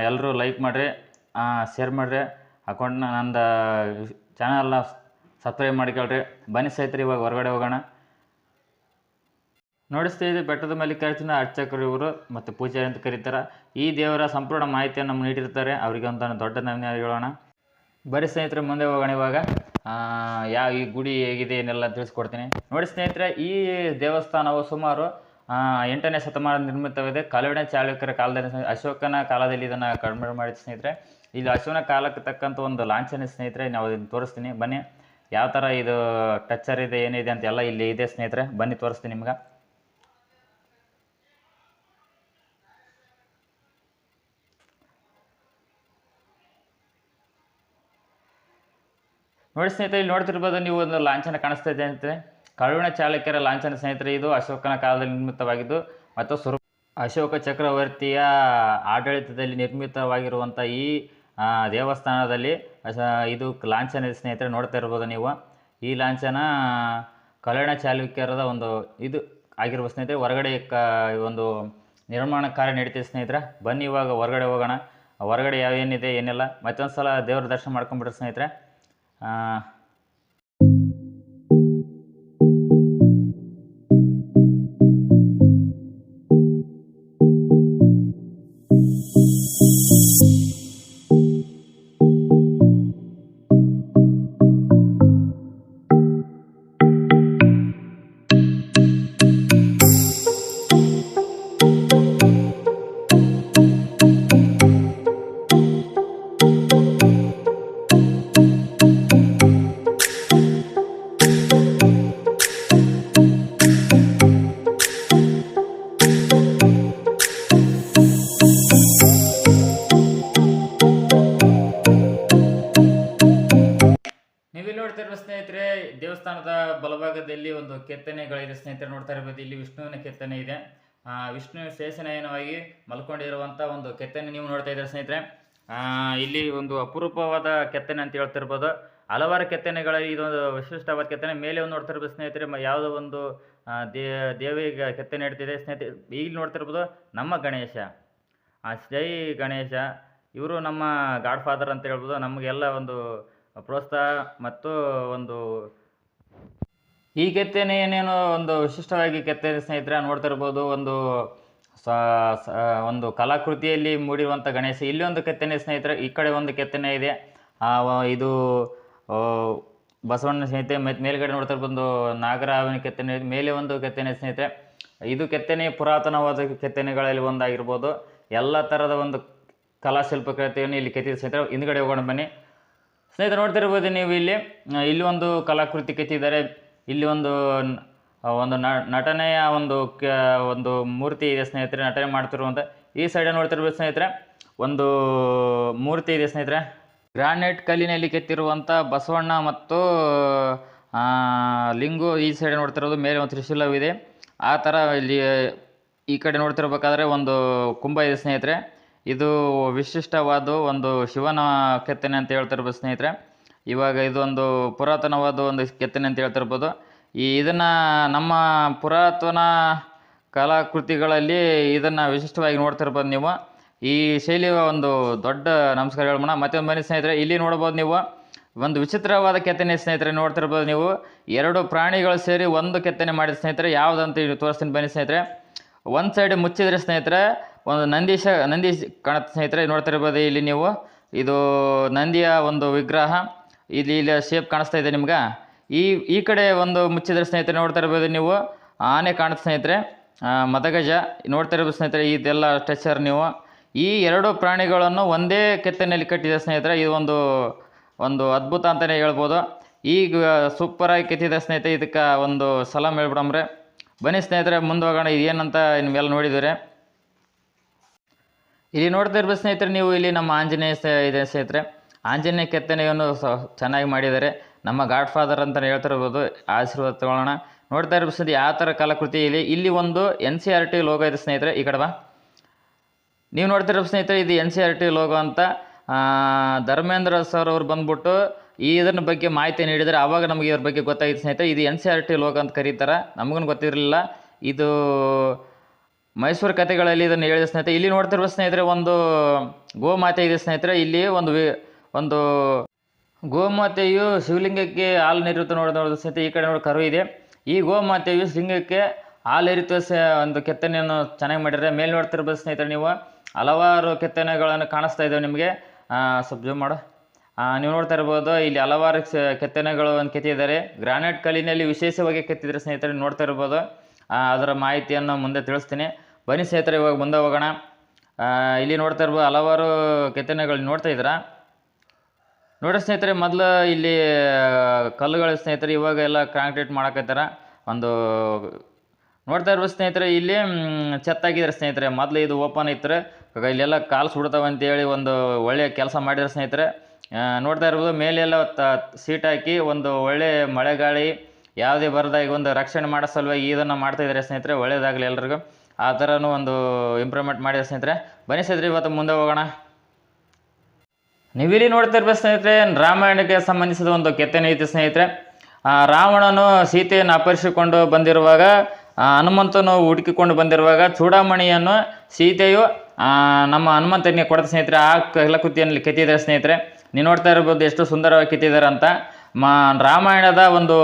ಎಲ್ಲರೂ ಲೈಕ್ ಮಾಡಿರಿ, ಶೇರ್ ಮಾಡಿರಿ, ಹಾಕೊಂಡು ನಂದು ಚಾನಲ್ನ ಸಬ್ಸ್ಕ್ರೈಬ್ ಮಾಡಿಕೊಳ್ರಿ. ಬನ್ನಿ ಸ್ನೇಹಿತರೆ, ಇವಾಗ ಹೊರಗಡೆ ಹೋಗೋಣ. ನೋಡಿಸ್ತಾ ಇದ್ದೀವಿ ಬೆಟ್ಟದ ಮಲ್ಲಿಕಾರ್ಜುನ ಅರ್ಚಕರು ಇವರು ಮತ್ತು ಪೂಜಾರಿ ಅಂತ ಕರೀತಾರೆ. ಈ ದೇವರ ಸಂಪೂರ್ಣ ಮಾಹಿತಿಯನ್ನು ನಮ್ಗೆ ನೀಡಿರ್ತಾರೆ. ಅವರಿಗೆ ಒಂದು ದೊಡ್ಡ ಧನ್ಯವಾದಗಳನ್ನ. ಬರೀ ಸ್ನೇಹಿತರೆ ಮುಂದೆ ಹೋಗೋಣ. ಇವಾಗ ಈ ಗುಡಿ ಹೇಗಿದೆ ಏನೆಲ್ಲ ತಿಳಿಸ್ಕೊಡ್ತೀನಿ ನೋಡಿ ಸ್ನೇಹಿತರೆ. ಈ ದೇವಸ್ಥಾನವು ಸುಮಾರು 8ನೇ ಶತಮಾನ ನಿರ್ಮಿತವಿದೆ. ಕಲ್ಯಾಣ ಚಾಲುಕ್ಯರ ಕಾಲದಲ್ಲಿ, ಅಶೋಕನ ಕಾಲದಲ್ಲಿ ಇದನ್ನು ಕಡಿಮೆ ಮಾಡಿದ ಸ್ನೇಹಿತರೆ. ಇದು ಅಶೋಕನ ಕಾಲಕ್ಕೆ ತಕ್ಕಂಥ ಒಂದು ಲಾಂಛನ ಸ್ನೇಹಿತರೆ. ನಾವು ಇದನ್ನು ತೋರಿಸ್ತೀನಿ ಬನ್ನಿ. ಯಾವ ಥರ ಇದು ಟಚ್ಚರ್ ಇದೆ ಏನಿದೆ ಅಂತ ಎಲ್ಲ ಇಲ್ಲಿ ಇದೆ ಸ್ನೇಹಿತರೆ. ಬನ್ನಿ ತೋರಿಸ್ತೀನಿ ನಿಮ್ಗೆ. ನೋಡಿ ಸ್ನೇಹಿತರೆ, ಇಲ್ಲಿ ನೋಡ್ತಿರ್ಬೋದು ನೀವು ಒಂದು ಲಾಂಛನ ಕಾಣಿಸ್ತಾ ಇದೆ ಸ್ನೇಹಿತರೆ. ಕಳುವಿನ ಚಾಲುಕ್ಯರ ಲಾಂಛನ ಸ್ನೇಹಿತರೆ. ಇದು ಅಶೋಕನ ಕಾಲದಲ್ಲಿ ನಿರ್ಮಿತವಾಗಿದ್ದು ಮತ್ತು ಅಶೋಕ ಚಕ್ರವರ್ತಿಯ ಆಡಳಿತದಲ್ಲಿ ನಿರ್ಮಿತವಾಗಿರುವಂಥ ಈ ದೇವಸ್ಥಾನದಲ್ಲಿ ಇದು ಲಾಂಛನ ಸ್ನೇಹಿತರೆ. ನೋಡ್ತಾ ಇರ್ಬೋದು ನೀವು. ಈ ಲಾಂಛನ ಕಲ್ಯಾಣ ಚಾಲುಕ್ಯರದ ಒಂದು ಇದು ಆಗಿರ್ಬೋದು ಸ್ನೇಹಿತರೆ. ಹೊರಗಡೆ ಒಂದು ನಿರ್ಮಾಣ ಕಾರ್ಯ ನಡೀತಿದೆ ಸ್ನೇಹಿತರೆ. ಬನ್ನಿ ಇವಾಗ ಹೊರಗಡೆ ಹೋಗೋಣ. ಹೊರಗಡೆ ಏನಿದೆ ಏನಿಲ್ಲ ಮತ್ತೊಂದು ಸಲ ದೇವರ ದರ್ಶನ ಮಾಡ್ಕೊಂಡ್ಬಿಡ್ರಿ ಸ್ನೇಹಿತರೆ. ನೋಡ್ತಿರೋ ಸ್ನೇಹಿತರೆ, ದೇವಸ್ಥಾನದ ಬಲಭಾಗದಲ್ಲಿ ಒಂದು ಕೆತ್ತನೆಗಳಿದೆ ಸ್ನೇಹಿತರೆ. ನೋಡ್ತಾ ಇರ್ಬೋದು, ಇಲ್ಲಿ ವಿಷ್ಣುವಿನ ಕೆತ್ತನೆ ಇದೆ. ವಿಷ್ಣು ಶೇಷನಯನವಾಗಿ ಮಲ್ಕೊಂಡಿರುವಂಥ ಒಂದು ಕೆತ್ತನೆ ನೀವು ನೋಡ್ತಾ ಇದ್ದೀರ ಸ್ನೇಹಿತರೆ. ಇಲ್ಲಿ ಒಂದು ಅಪರೂಪವಾದ ಕೆತ್ತನೆ ಅಂತ ಹೇಳ್ತಿರ್ಬೋದು. ಹಲವಾರು ಕೆತ್ತನೆಗಳಲ್ಲಿ ಇದೊಂದು ವಿಶಿಷ್ಟವಾದ ಕೆತ್ತನೆ. ಮೇಲೆ ಒಂದು ನೋಡ್ತಿರ್ಬೋದು ಸ್ನೇಹಿತರೆ, ಯಾವುದೋ ಒಂದು ದೇವಿಗೆ ಕೆತ್ತನೆ ಇಡ್ತಿದೆ ಸ್ನೇಹಿತರೆ. ಇಲ್ಲಿ ನೋಡ್ತಿರ್ಬೋದು ನಮ್ಮ ಗಣೇಶ, ಜೈ ಗಣೇಶ. ಇವರು ನಮ್ಮ ಗಾಡ್ ಫಾದರ್ ಅಂತ ಹೇಳ್ಬೋದು. ನಮಗೆಲ್ಲ ಒಂದು ಪ್ರೋತ್ಸಾಹ ಮತ್ತು ಒಂದು ಈ ಕೆತ್ತನೆ ಏನೇನೋ ಒಂದು ವಿಶಿಷ್ಟವಾಗಿ ಕೆತ್ತನೆ ಸ್ನೇಹಿತರೆ. ನೋಡ್ತಾ ಇರ್ಬೋದು, ಒಂದು ಕಲಾಕೃತಿಯಲ್ಲಿ ಮೂಡಿರುವಂಥ ಗಣೇಶ. ಇಲ್ಲಿ ಒಂದು ಕೆತ್ತನೆ ಸ್ನೇಹಿತರೆ, ಈ ಕಡೆ ಒಂದು ಕೆತ್ತನೆ ಇದೆ. ಇದು ಬಸವಣ್ಣ ಸ್ನೇಹಿತರೆ. ಮತ್ತು ಮೇಲ್ಗಡೆ ನೋಡ್ತಾ ಇರ್ಬೋದು ನಾಗರಾವನ ಕೆತ್ತನೆ, ಮೇಲೆ ಒಂದು ಕೆತ್ತನೆ ಸ್ನೇಹಿತರೆ. ಇದು ಕೆತ್ತನೆ ಪುರಾತನವಾದ ಕೆತ್ತನೆಗಳಲ್ಲಿ ಒಂದಾಗಿರ್ಬೋದು. ಎಲ್ಲ ಥರದ ಒಂದು ಕಲಾಶಿಲ್ಪಕತೆಯನ್ನು ಇಲ್ಲಿ ಕೆತ್ತಿದ ಸ್ನೇಹಿತರೆ. ಹಿಂದ್ಗಡೆ ಹೋಗೋಣ ಬನ್ನಿ ಸ್ನೇಹಿತರೆ. ನೋಡ್ತಿರ್ಬೋದು ನೀವು, ಇಲ್ಲಿ ಒಂದು ಕಲಾಕೃತಿ ಕೆತ್ತಿದ್ದಾರೆ. ಇಲ್ಲಿ ಒಂದು ನಟನೆಯ ಒಂದು ಮೂರ್ತಿ ಇದೆ ಸ್ನೇಹಿತರೆ, ನಟನೆ ಮಾಡ್ತಿರುವಂಥ. ಈ ಸೈಡ್ ನೋಡ್ತಿರ್ಬೋದು ಸ್ನೇಹಿತರೆ, ಒಂದು ಮೂರ್ತಿ ಇದೆ ಸ್ನೇಹಿತರೆ. ಗ್ರಾನೈಟ್ ಕಲ್ಲಿನಲ್ಲಿ ಕೆತ್ತಿರುವಂಥ ಬಸವಣ್ಣ ಮತ್ತು ಲಿಂಗು. ಈ ಸೈಡ್ ನೋಡ್ತಿರೋದು ಮೇಲೆ ಒಂದು ತ್ರಿಶೂಲವಿದೆ. ಆ ಥರ ಇಲ್ಲಿ ಈ ಕಡೆ ನೋಡ್ತಿರ್ಬೇಕಾದ್ರೆ ಒಂದು ಕುಂಭ ಇದೆ ಸ್ನೇಹಿತರೆ. ಇದು ವಿಶಿಷ್ಟವಾದ ಒಂದು ಶಿವನ ಕೆತ್ತನೆ ಅಂತ ಹೇಳ್ತಿರ್ಬೋದು ಸ್ನೇಹಿತರೆ. ಇವಾಗ ಇದೊಂದು ಪುರಾತನವಾದ ಒಂದು ಕೆತ್ತನೆ ಅಂತ ಹೇಳ್ತಿರ್ಬೋದು. ಇದನ್ನು ನಮ್ಮ ಪುರಾತನ ಕಲಾಕೃತಿಗಳಲ್ಲಿ ಇದನ್ನು ವಿಶಿಷ್ಟವಾಗಿ ನೋಡ್ತಿರ್ಬೋದು ನೀವು. ಈ ಶೈಲಿಯ ಒಂದು ದೊಡ್ಡ ನಮಸ್ಕಾರ ಹೇಳೋಣ. ಮತ್ತೊಂದು ಬನ್ನಿ ಸ್ನೇಹಿತರೆ, ಇಲ್ಲಿ ನೋಡ್ಬೋದು ನೀವು ಒಂದು ವಿಚಿತ್ರವಾದ ಕೆತ್ತನೆ ಸ್ನೇಹಿತರೆ. ನೋಡ್ತಿರ್ಬೋದು ನೀವು, 2 ಪ್ರಾಣಿಗಳು ಸೇರಿ ಒಂದು ಕೆತ್ತನೆ ಮಾಡಿದ ಸ್ನೇಹಿತರೆ. ಯಾವುದಂತ ಇಲ್ಲಿ ತೋರಿಸ್ತೀನಿ ಬನ್ನಿ ಸ್ನೇಹಿತರೆ. ಒಂದು ಸೈಡ್ ಮುಚ್ಚಿದ್ರೆ ಸ್ನೇಹಿತರೆ ಒಂದು ನಂದಿ ಕಾಣುತ್ತೆ ಸ್ನೇಹಿತರೆ. ನೋಡ್ತಿರ್ಬೋದು ಇಲ್ಲಿ ನೀವು, ಇದು ನಂದಿಯ ಒಂದು ವಿಗ್ರಹ. ಇಲ್ಲಿ ಶೇಪ್ ಕಾಣಿಸ್ತಾ ಇದೆ ನಿಮ್ಗೆ. ಈ ಕಡೆ ಒಂದು ಮುಚ್ಚಿದ್ರೆ ಸ್ನೇಹಿತರೆ ನೋಡ್ತಾ ಇರ್ಬೋದು ನೀವು, ಆನೆ ಕಾಣುತ್ತೆ ಸ್ನೇಹಿತರೆ, ಮದಗಜ ನೋಡ್ತಾ ಇರ್ಬೋದು ಸ್ನೇಹಿತರೆ. ಇದೆಲ್ಲ ಸ್ಟ್ರಕ್ಚರ್ ನೀವು ಈ 2 ಪ್ರಾಣಿಗಳನ್ನು ಒಂದೇ ಕೆತ್ತನೆಯಲ್ಲಿ ಕಟ್ಟಿದೆ ಸ್ನೇಹಿತರೆ. ಇದು ಒಂದು ಅದ್ಭುತ ಅಂತಲೇ ಹೇಳ್ಬೋದು. ಈಗ ಸೂಪರಾಗಿ ಕೆತ್ತಿದ ಸ್ನೇಹಿತರೆ. ಇದಕ್ಕೆ ಒಂದು ಸಲಾಮ್ ಹೇಳ್ಬಿಡಮ್ರೆ. ಬನ್ನಿ ಸ್ನೇಹಿತರೆ ಮುಂದೆ ಹೋಗೋಣ. ಏನಂತ ನಿಮ್ಗೆಲ್ಲ ನೋಡಿದರೆ ಇಲ್ಲಿ ನೋಡ್ತಾ ಇರ್ಬೋದು ಸ್ನೇಹಿತರೆ ನೀವು. ಇಲ್ಲಿ ನಮ್ಮ ಆಂಜನೇಯ ಇದೆ ಸ್ನೇಹಿತರೆ. ಆಂಜನೇಯ ಕೆತ್ತನೆಯನ್ನು ಚೆನ್ನಾಗಿ ಮಾಡಿದ್ದಾರೆ. ನಮ್ಮ ಗಾಡ್ ಫಾದರ್ ಅಂತ ಹೇಳ್ತಿರ್ಬೋದು. ಆಶೀರ್ವಾದ ತಗೊಳ್ಳೋಣ. ನೋಡ್ತಾ ಇರ್ಬೋದು ಸ್ನೇಹಿತರೆ ಯಾವ ಥರ ಕಲಾಕೃತಿ ಇಲ್ಲಿ ಒಂದು NCERT ಲೋಗೋ ಇದೆ ಸ್ನೇಹಿತರೆ. ಈ ಕಡೆ ಬಾ. ನೀವು ನೋಡ್ತಿರೋ ಸ್ನೇಹಿತರೆ ಇದು NCERT ಲೋಗೋ ಅಂತ ಧರ್ಮೇಂದ್ರ ಸರ್ ಅವ್ರು ಬಂದ್ಬಿಟ್ಟು ಇದನ್ನ ಬಗ್ಗೆ ಮಾಹಿತಿ ನೀಡಿದರೆ ಆವಾಗ ನಮಗೆ ಇದ್ರ ಬಗ್ಗೆ ಗೊತ್ತಾಗಿತ್ತು ಸ್ನೇಹಿತರೆ. ಇದು NCERT ಲೋಗೋ ಅಂತ ಕರೀತಾರೆ. ನಮಗೂ ಗೊತ್ತಿರಲಿಲ್ಲ. ಇದು ಮೈಸೂರು ಕಥೆಗಳಲ್ಲಿ ಇದನ್ನು ಹೇಳಿದ ಸ್ನೇಹಿತರೆ. ಇಲ್ಲಿ ನೋಡ್ತಿರುವ ಸ್ನೇಹಿತರೆ ಒಂದು ಗೋಮಾತೆ ಇದೆ ಸ್ನೇಹಿತರೆ. ಇಲ್ಲಿ ಒಂದು ಗೋಮಾತೆಯು ಶಿವಲಿಂಗಕ್ಕೆ ಹಾಲು ನೀರುತ್ತ ನೋಡಿದ ಸ್ನೇಹಿತರೆ. ಈ ಕಡೆ ನೋಡಿ ಕರು ಇದೆ. ಈ ಗೋಮಾತೆಯು ಲಿಂಗಕ್ಕೆ ಹಾಲು ಎರಿತ ಒಂದು ಕೆತ್ತನೆಯನ್ನು ಚೆನ್ನಾಗಿ ಮಾಡಿದ್ದಾರೆ. ಮೇಲೆ ನೋಡ್ತಿರ್ಬೋದು ಸ್ನೇಹಿತರೆ ನೀವು ಹಲವಾರು ಕೆತ್ತನೆಗಳನ್ನು ಕಾಣಿಸ್ತಾ ಇದ್ದಾವೆ ನಿಮಗೆ. ಸ್ವಲ್ಪ ಜೂಮ್ ಮಾಡು. ನೀವು ನೋಡ್ತಾ ಇರ್ಬೋದು ಇಲ್ಲಿ ಹಲವಾರು ಕೆತ್ತನೆಗಳನ್ನು ಕೆತ್ತಿದ್ದಾರೆ. ಗ್ರಾನೈಟ್ ಕಲ್ಲಿನಲ್ಲಿ ವಿಶೇಷವಾಗಿ ಕೆತ್ತಿದ್ದಾರೆ ಸ್ನೇಹಿತರೆ. ನೋಡ್ತಾ ಇರ್ಬೋದು. ಅದರ ಮಾಹಿತಿಯನ್ನು ಮುಂದೆ ತಿಳಿಸ್ತೀನಿ. ಬನ್ನಿ ಸ್ನೇಹಿತರೆ ಇವಾಗ ಮುಂದೆ ಹೋಗೋಣ. ಇಲ್ಲಿ ನೋಡ್ತಾ ಇರ್ಬೋದು ಹಲವಾರು ಕೆತ್ತನೆಗಳು ನೋಡ್ತಾ ಇದ್ದೀರಾ ನೋಡಿ ಸ್ನೇಹಿತರೆ. ಮೊದಲು ಇಲ್ಲಿ ಕಲ್ಲುಗಳು ಸ್ನೇಹಿತರೆ. ಇವಾಗ ಎಲ್ಲ ಕಾಂಕ್ರೀಟ್ ಮಾಡಕತ್ತಾರ. ಒಂದು ನೋಡ್ತಾ ಇರ್ಬೋದು ಸ್ನೇಹಿತರೆ ಇಲ್ಲಿ ಚೆತ್ತಾಗಿದ್ದಾರೆ ಸ್ನೇಹಿತರೆ. ಮೊದಲು ಇದು ಓಪನ್ ಇತ್ತು. ಇಲ್ಲೆಲ್ಲ ಕಾಲು ಸುಡ್ತಾವೆ ಅಂತೇಳಿ ಒಂದು ಒಳ್ಳೆಯ ಕೆಲಸ ಮಾಡಿದ್ರೆ ಸ್ನೇಹಿತರೆ. ನೋಡ್ತಾ ಇರ್ಬೋದು ಮೇಲೆಲ್ಲ ಸೀಟ್ ಹಾಕಿ ಒಂದು ಒಳ್ಳೆ ಮಳೆಗಾಳಿ ಯಾವುದೇ ಬರದಾಗಿ ಒಂದು ರಕ್ಷಣೆ ಮಾಡೋ ಸಲುವಾಗಿ ಇದನ್ನು ಮಾಡ್ತಾಯಿದ್ದಾರೆ ಸ್ನೇಹಿತರೆ. ಒಳ್ಳೆಯದಾಗಲಿ ಎಲ್ರಿಗೂ. ಆ ಥರನೂ ಒಂದು ಇಂಪ್ರೂವ್ಮೆಂಟ್ ಮಾಡಿದ್ರೆ ಸ್ನೇಹಿತರೆ. ಬನ್ನಿ ಸ್ನೇಹಿತರೆ ಇವತ್ತು ಮುಂದೆ ಹೋಗೋಣ. ನೀವಿಲ್ಲಿ ನೋಡ್ತಾ ಇರ್ಬೇಕು ಸ್ನೇಹಿತರೆ ರಾಮಾಯಣಕ್ಕೆ ಸಂಬಂಧಿಸಿದ ಒಂದು ಕೆತ್ತನೆ ಐತಿ ಸ್ನೇಹಿತರೆ. ರಾವಣನು ಸೀತೆಯನ್ನು ಅಪಹರಿಸಿಕೊಂಡು ಬಂದಿರುವಾಗ ಹನುಮಂತನು ಹುಡುಕಿಕೊಂಡು ಬಂದಿರುವಾಗ ಚೂಡಾಮಣಿಯನ್ನು ಸೀತೆಯು ನಮ್ಮ ಹನುಮಂತನಿಗೆ ಕೊಡ್ತಾ ಸ್ನೇಹಿತರೆ. ಆ ಕಲಾಕೃತಿಯಲ್ಲಿ ಕೆತ್ತಿದ್ದಾರೆ ಸ್ನೇಹಿತರೆ. ನೀವು ನೋಡ್ತಾ ಇರ್ಬೋದು ಎಷ್ಟು ಸುಂದರವಾಗಿ ಕೆತ್ತಿದ್ದಾರೆ ಅಂತ. ರಾಮಾಯಣದ ಒಂದು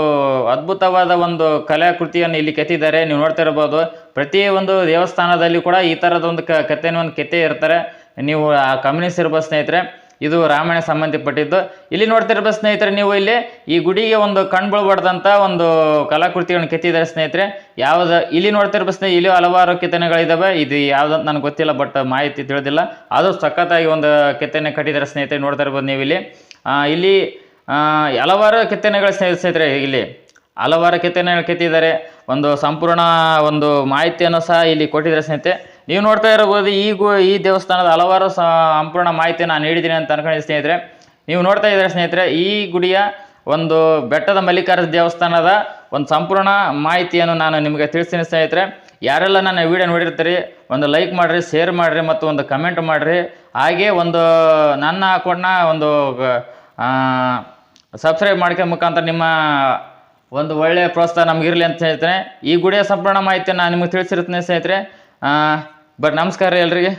ಅದ್ಭುತವಾದ ಒಂದು ಕಲಾಕೃತಿಯನ್ನು ಇಲ್ಲಿ ಕೆತ್ತಿದ್ದಾರೆ. ನೀವು ನೋಡ್ತಾ ಇರ್ಬೋದು ಪ್ರತಿ ಒಂದು ದೇವಸ್ಥಾನದಲ್ಲಿ ಕೂಡ ಈ ಥರದ ಒಂದು ಕೆತ್ತನೆಯನ್ನು ಕೆತ್ತೇ ಇರ್ತಾರೆ. ನೀವು ಗಮನಿಸಿರ್ಬೋದು ಸ್ನೇಹಿತರೆ. ಇದು ರಾಮಾಯಣ ಸಂಬಂಧಪಟ್ಟಿದ್ದು. ಇಲ್ಲಿ ನೋಡ್ತಾ ಇರ್ಬೋದು ಸ್ನೇಹಿತರೆ ನೀವು ಇಲ್ಲಿ ಈ ಗುಡಿಗೆ ಒಂದು ಕಣ್ಬೀಳ್ಬಾರ್ದಂತ ಒಂದು ಕಲಾಕೃತಿಗಳನ್ನು ಕೆತ್ತಿದ್ದಾರೆ ಸ್ನೇಹಿತರೆ. ಇಲ್ಲಿ ನೋಡ್ತಾ ಇರ್ಬೋದು ಸ್ನೇಹಿತರೆ ಇಲ್ಲಿ ಹಲವಾರು ಕೆತ್ತನೆಗಳಿದ್ದಾವೆ. ಇದು ಯಾವುದಂತ ನನಗೆ ಗೊತ್ತಿಲ್ಲ, ಬಟ್ ಮಾಹಿತಿ ತಿಳಿದಿಲ್ಲ. ಅದು ಸಖತ್ತಾಗಿ ಒಂದು ಕೆತ್ತನೆ ಕಟ್ಟಿದ್ದಾರೆ ಸ್ನೇಹಿತರೆ. ನೋಡ್ತಾ ಇರ್ಬೋದು ನೀವು ಇಲ್ಲಿ ಹಲವಾರು ಕೆತ್ತನೆಗಳು ಸ್ನೇಹಿತರೆ. ಇಲ್ಲಿ ಹಲವಾರು ಕೆತ್ತನೆಗಳು ಕೆತ್ತಿದ್ದಾರೆ. ಒಂದು ಸಂಪೂರ್ಣ ಒಂದು ಮಾಹಿತಿಯನ್ನು ಸಹ ಇಲ್ಲಿ ಕೊಟ್ಟಿದ್ದಾರೆ ಸ್ನೇಹಿತರೆ. ನೀವು ನೋಡ್ತಾ ಇರಬಹುದು ಈ ದೇವಸ್ಥಾನದ ಹಲವಾರು ಸಂಪೂರ್ಣ ಮಾಹಿತಿ ನಾನು ನೀಡಿದ್ದೀನಿ ಅಂತ ಅನ್ಕೊಂಡಿದ್ದೀನಿ ಸ್ನೇಹಿತರೆ. ನೀವು ನೋಡ್ತಾ ಇದ್ದಾರೆ ಸ್ನೇಹಿತರೆ ಈ ಗುಡಿಯ ಒಂದು ಬೆಟ್ಟದ ಮಲ್ಲಿಕಾರ್ಜುನ ದೇವಸ್ಥಾನದ ಒಂದು ಸಂಪೂರ್ಣ ಮಾಹಿತಿಯನ್ನು ನಾನು ನಿಮಗೆ ತಿಳಿಸ್ತೀನಿ ಸ್ನೇಹಿತರೆ. ಯಾರೆಲ್ಲ ನನ್ನ ವಿಡಿಯೋ ನೋಡಿರ್ತೀರಿ ಒಂದು ಲೈಕ್ ಮಾಡಿರಿ, ಶೇರ್ ಮಾಡಿರಿ ಮತ್ತು ಒಂದು ಕಮೆಂಟ್ ಮಾಡಿರಿ. ಹಾಗೆ ಒಂದು ನನ್ನ ಅಕೌಂಟ್ನ ಒಂದು ಸಬ್ಸ್ಕ್ರೈಬ್ ಮಾಡ್ಕೊ ಮುಖಾಂತರ ನಿಮ್ಮ ಒಂದು ಒಳ್ಳೆಯ ಪ್ರೋತ್ಸಾಹ ನಮಗಿರಲಿ ಅಂತ ಹೇಳ್ತೇನೆ. ಈ ಗುಡಿಯ ಸಂಪೂರ್ಣ ಮಾಹಿತಿಯನ್ನು ನಾನು ನಿಮಗೆ ತಿಳಿಸಿರ್ತೀನಿ ಸ್ನೇಹಿತರೆ. ಬಟ್ ನಮಸ್ಕಾರ ಎಲ್ರಿಗೆ.